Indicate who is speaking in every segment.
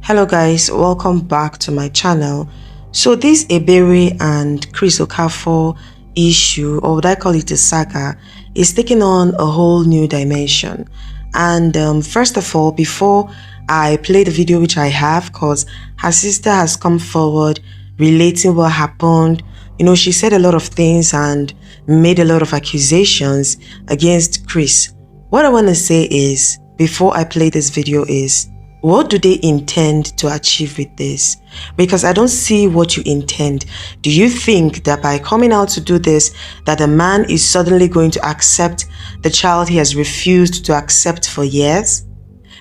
Speaker 1: Hello guys, welcome back to my channel. So this Ebere and Chris Okafor issue, or would I call it a saga, is taking on a whole new dimension. And first of all, before I play the video which I have, because her sister has come forward relating what happened. You know, she said a lot of things and made a lot of accusations against Chris. What I want to say is, before I play this video is, what do they intend to achieve with this? Because I don't see what you intend. Do you think that by coming out to do this, that a man is suddenly going to accept the child he has refused to accept for years?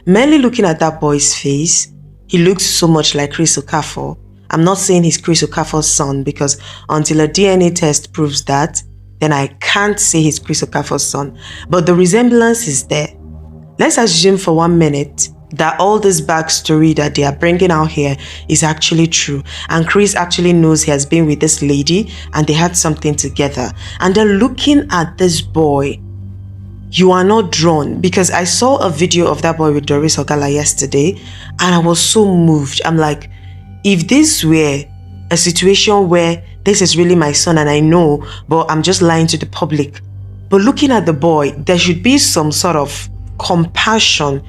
Speaker 1: Merely looking at that boy's face, he looks so much like Chris Okafor. I'm not saying he's Chris Okafor's son, because until a DNA test proves that, then I can't say he's Chris Okafor's son. But the resemblance is there. Let's assume for 1 minute that all this backstory that they are bringing out here is actually true, and Chris actually knows he has been with this lady and they had something together. And then looking at this boy, you are not drawn, because I saw a video of that boy with Doris Ogala yesterday and I was so moved. I'm like, if this were a situation where this is really my son and I know, but I'm just lying to the public, but looking at the boy, there should be some sort of compassion.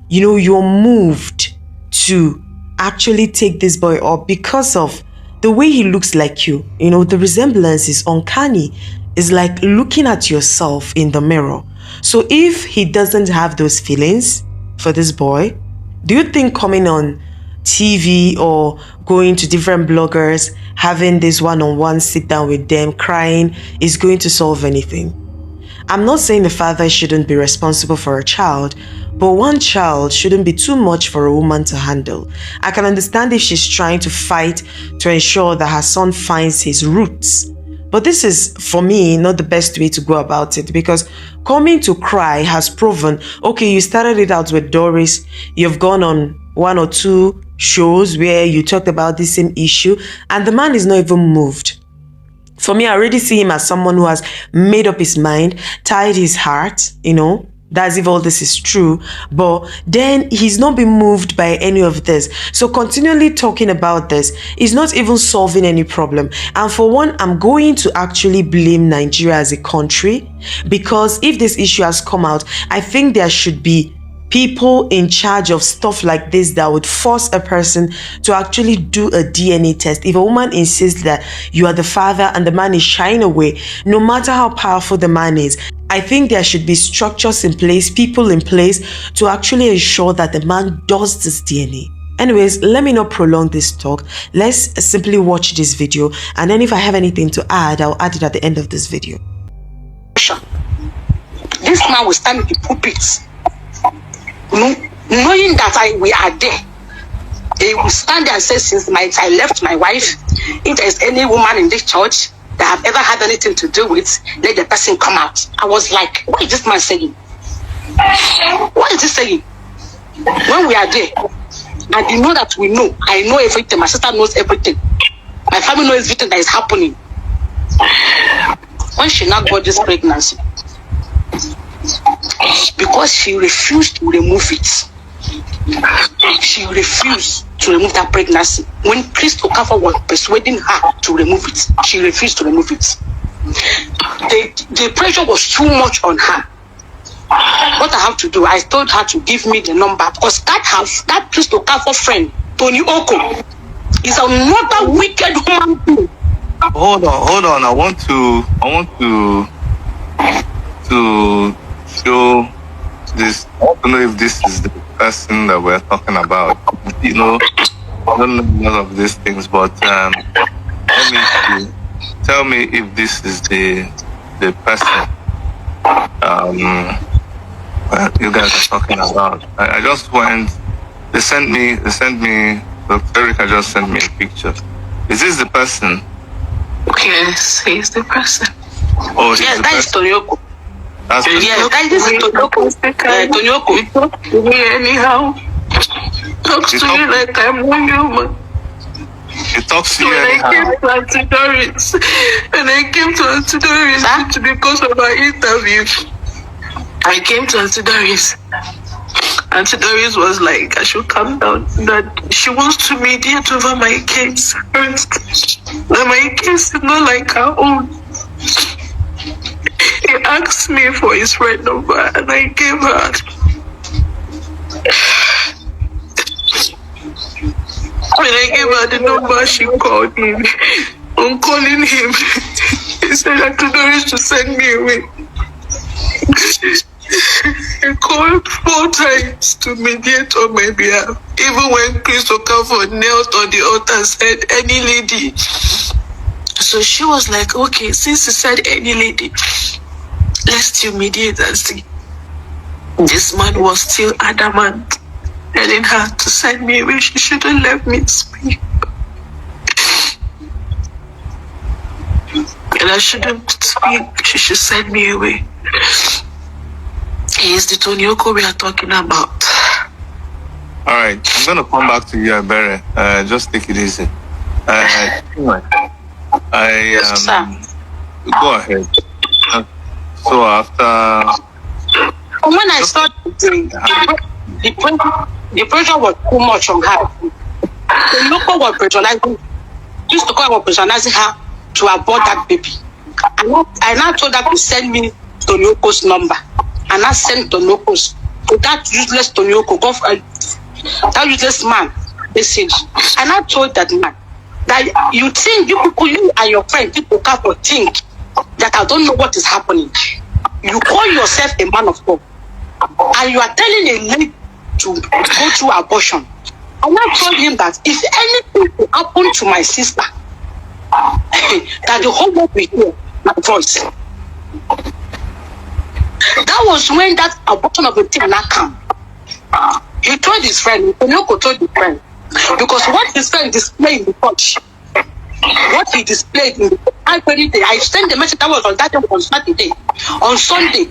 Speaker 1: You know, you're moved to actually take this boy up because of the way he looks like you. You know, the resemblance is uncanny. It's like looking at yourself in the mirror. So if he doesn't have those feelings for this boy, do you think coming on TV or going to different bloggers, having this one-on-one sit down with them, crying, is going to solve anything? I'm not saying the father shouldn't be responsible for a child, but one child shouldn't be too much for a woman to handle. I can understand if she's trying to fight to ensure that her son finds his roots. But this is, for me, not the best way to go about it, because coming to cry has proven, okay, you started it out with Doris, you've gone on 1 or 2 shows where you talked about the same issue, and the man is not even moved. For me, I already see him as someone who has made up his mind, tied his heart, you know, that's if all this is true, but then he's not been moved by any of this. So continually talking about this is not even solving any problem. And for one, I'm going to actually blame Nigeria as a country, because if this issue has come out, I think there should be people in charge of stuff like this that would force a person to actually do a DNA test. If a woman insists that you are the father and the man is shying away, no matter how powerful the man is, I think there should be structures in place, people in place to actually ensure that the man does this DNA. Anyways, let me not prolong this talk. Let's simply watch this video, and then if I have anything to add, I'll add it at the end of this video.
Speaker 2: This man will stand in the pulpit, knowing that we are there. He will stand there and say, since I left my wife, if there is any woman in this church that have ever had anything to do with, let the person come out. I was like, what is this man saying? What is he saying? When we are there, and you know that we know, I know everything, my sister knows everything, my family knows everything that is happening. When she now got this pregnancy, because she refused to remove it. She refused to remove that pregnancy. When Chris Okafor was persuading her to remove it, she refused to remove it. The pressure was too much on her. What I have to do, I told her to give me the number, because that Chris Okafor friend, Tony Oko, is another wicked woman.
Speaker 3: Hold on. I want to show this. I don't know if this is the person that we're talking about. You know, I don't know a lot of these things, but let me see. Tell me if this is the person you guys are talking about. I just went. They sent me. Dr. Erica just sent me a picture. Is this the person?
Speaker 2: Yes, he's the person.
Speaker 3: Oh,
Speaker 2: yes, that is Tonyoko.
Speaker 3: That's
Speaker 2: yes, that is Tonyoko.
Speaker 4: He talks to me anyhow. Talks to me like I'm one human.
Speaker 3: He talks to you anyhow.
Speaker 4: When I came to Auntie Doris, because of my interview, I came to Auntie Doris. Auntie Doris was like, I should calm down, that she wants to mediate over my case first. That my case is not like her own. He asked me for his friend number and I gave her. When I gave her the number, she called him. On calling him, he said Auntie Doris to send me away. He called 4 times to mediate on my behalf. Even when Chris Okafor knelt on the altar and said, any lady. So she was like, okay, since he said any lady, let's still mediate and see. This man was still adamant, telling her to send me away. She shouldn't let me speak. And I shouldn't speak. She should send me away. He is the Tonyoko we are talking about.
Speaker 3: All right, I'm going to come back to you, Ebere. Just take it easy. Go ahead. So after...
Speaker 2: When I started, the pressure was too much on her. The local was pressurizing, used to call her pressurizing her to abort that baby. I now told her to send me Tonyoko's number. And I sent Tonyoko's to that useless Tonyoko, that useless man, message. And I told that man that you think you people, you and your friend, people come for think that I don't know what is happening. You call yourself a man of God, and you are telling a lady to go through abortion. And I told him that if anything will happen to my sister, that the whole world will hear my voice. That was when that abortion of the thing now came. He told his friend, Onyoko told his friend, because what his friend displayed in the church, what he displayed in the day, I sent the message that was on that day on Saturday, on Sunday,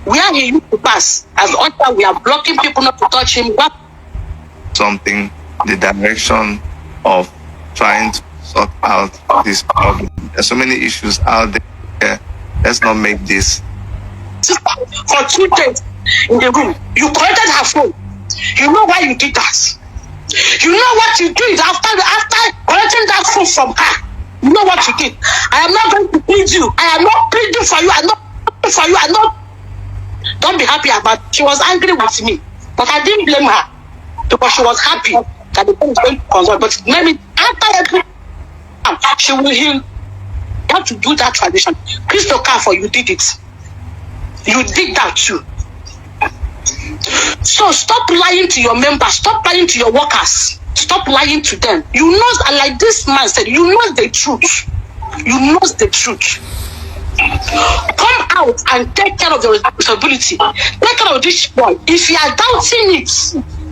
Speaker 2: where he used to pass as author, we are blocking people not to touch him.
Speaker 3: Something, the direction of trying to sort out this problem. There's so many issues out there. Let's not make this.
Speaker 2: For 2 days in the room, you collected her phone. You know why you did that. You know what you did after collecting that phone from her. You know what you did. I am not going to plead you. I am not pleading for you. I'm not pleading for you. I'm not. Don't be happy about it. She was angry with me, but I didn't blame her because she was happy that the phone was going to consult. But maybe after everything, she will heal. You have to do that tradition. Chris Okafor, you did it. You did that too. So stop lying to your members. Stop lying to your workers. Stop lying to them. You know, like this man said, you know the truth. You know the truth. Come out and take care of the responsibility. Take care of this boy. If you are doubting it,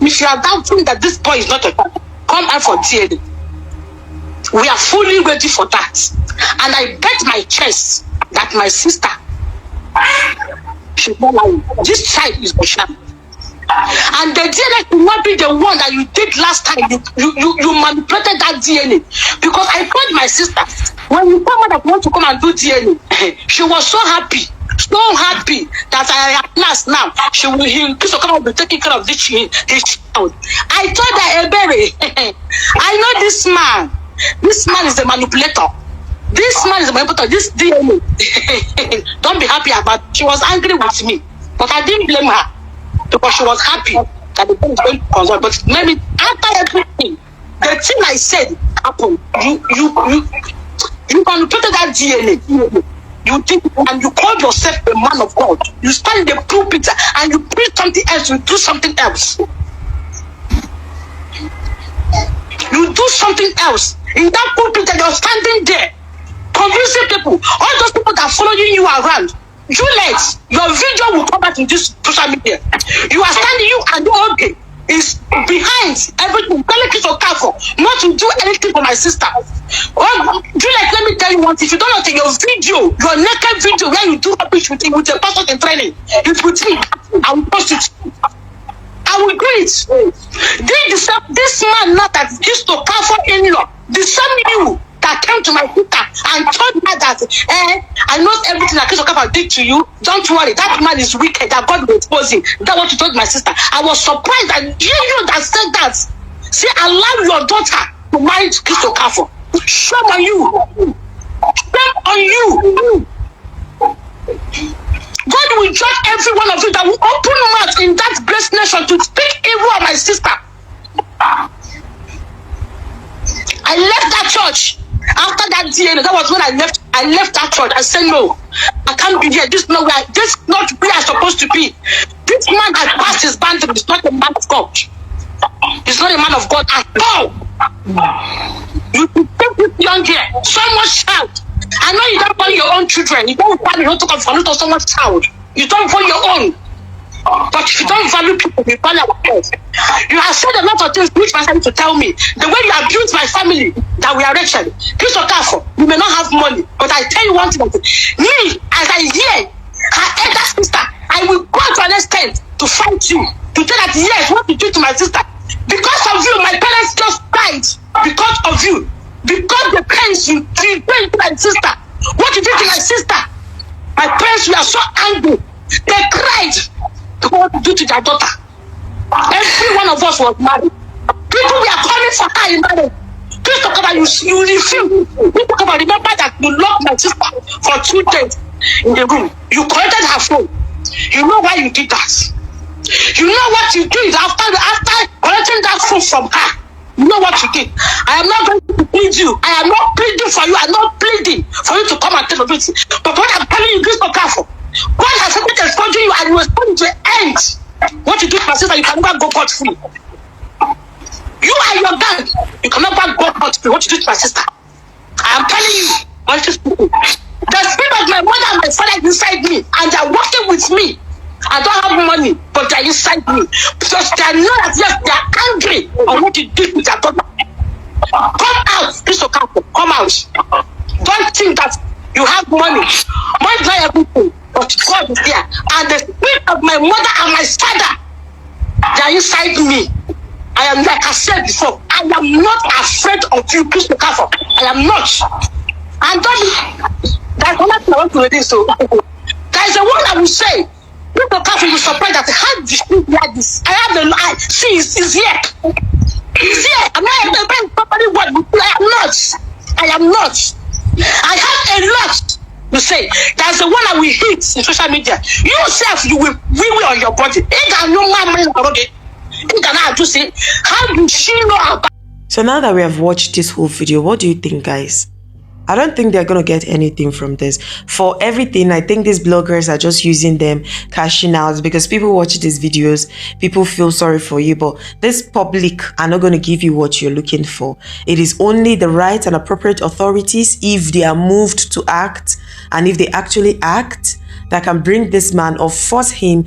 Speaker 2: if you are doubting that this boy is not a child, come out for DNA. We are fully ready for that. And I bet my chest that my sister, she's not lying. This child is a child. And the DNA will not be the one that you did last time. You manipulated that DNA. Because I told my sister, when you come out that want to come and do DNA, she was so happy that at last now she will heal. Chris Okafor will be taking care of this child. I told her, Ebere, I know this man. This man is a manipulator. This man is a manipulator. This DNA. Don't be happy about it. She was angry with me. But I didn't blame her. Because she was happy that the thing is going to consult. But maybe after everything, the thing I said happened. You manipulated that DNA. You think, and you called yourself a man of God. You stand in the pulpit and you preach something else. You do something else. You do something else. In that pulpit that you're standing there, convincing people, all those people that are following you around. Juliet, your video will come back in this social media. You are standing, you and okay is behind everything. Telling Chris Okafor not to do anything for my sister. Oh, Juliet, let me tell you one thing. If you don't know your video, your naked video where you do rubbish with a pastor in training, it's with me. I will post it. I will do it. This man not that Chris Okafor in law. The same you that came to my sister and told her that, I know everything that Chris Okafor did to you. Don't worry, that man is wicked, that God will expose him. That's what you told my sister. I was surprised that you that said that. See, allow your daughter to marry Chris Okafor. Shame on you. Shame on you. God will judge every one of you that will open mouth in that great nation to speak evil of my sister. I left that church after that DNA. That was when I left that church. I said, no, I can't be here. This is not where I'm supposed to be. This man has passed his boundary. He's not a man of God. He's not a man of God at all. You take this young girl, so much child. I know you don't want your own children. You don't value not to confront so much child. You don't want your own. But if you don't value people, you value ourselves. You have said a lot of things which my family to tell me. The way you abuse my family, that we are wretched. Chris Okafor, you may not have money, but I tell you one thing. Me, as I hear her elder sister, I will go to an extent to fight you. To tell that, yes, what you do to my sister. Because of you, my parents just died. Because of you. Because the pains you did to my sister. What you did to my sister. My parents were so angry. They cried. What to do to their daughter. Every one of us was married. People were calling for her in marriage. Please talk about you refuse. Please talk about remember that you locked my sister for 2 days in the room. You collected her phone. You know why you did that. You know what you did after collecting that phone from her. You know what you did. I am not going to plead you. I am not pleading for you. I am not pleading for you to come and tell me. But what I'm telling you, Chris Okafor, God has started exposing you and you was going to end. What you do to my sister, you can never go God free. You and your dad, you can never go God free. What you do to my sister. I am telling you, the spirit of my mother and my father is inside me, and they are working with me. I don't have money, but they are inside me. Because they know that yes, they are angry on what you did with their daughter. Come out, Chris Okafor, come out. Don't think that you have money. Money is not everything, but God is there. And the spirit of my mother and my father, they are inside me. I am, like I said before, I am not afraid of you, Chris Okafor. I am not. And that's another thing I want to read. So there is a word I will say. Chris Okafor will surprise that how did you hear this? I have the eye. See, is here. He's here. I'm not properly word. I am not. I have a lot to say. That's the one I will hit in social media. You yourself, you will on your body. How do she know about?
Speaker 1: So now that we have watched this whole video, what do you think, guys? I don't think they're going to get anything from this. For everything, I think these bloggers are just using them, cashing out, because people watch these videos, people feel sorry for you, but this public are not going to give you what you're looking for. It is only the right and appropriate authorities, if they are moved to act, and if they actually act, that can bring this man or force him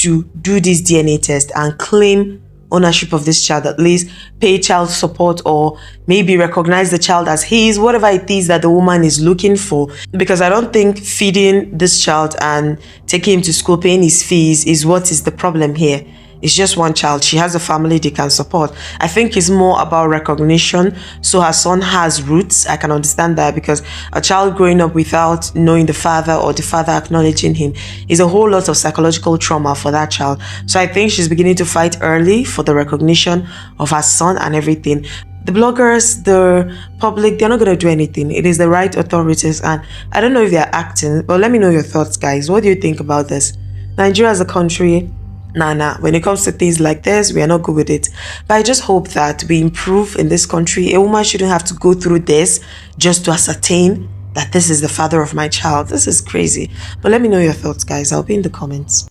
Speaker 1: to do this DNA test and claim ownership of this child, at least pay child support, or maybe recognize the child as his, whatever it is that the woman is looking for. Because I don't think feeding this child and taking him to school, paying his fees is what is the problem here. It's just one child. She has a family they can support. I think it's more about recognition. So her son has roots. I can understand that, because a child growing up without knowing the father or the father acknowledging him is a whole lot of psychological trauma for that child. So I think she's beginning to fight early for the recognition of her son and everything. The bloggers, the public, they're not going to do anything. It is the right authorities, and I don't know if they're acting, but let me know your thoughts, guys. What do you think about this? Nigeria as a country, when it comes to things like this, we are not good with it. But I just hope that we improve in this country. A woman shouldn't have to go through this just to ascertain that this is the father of my child. This is crazy. But let me know your thoughts, guys. I'll be in the comments.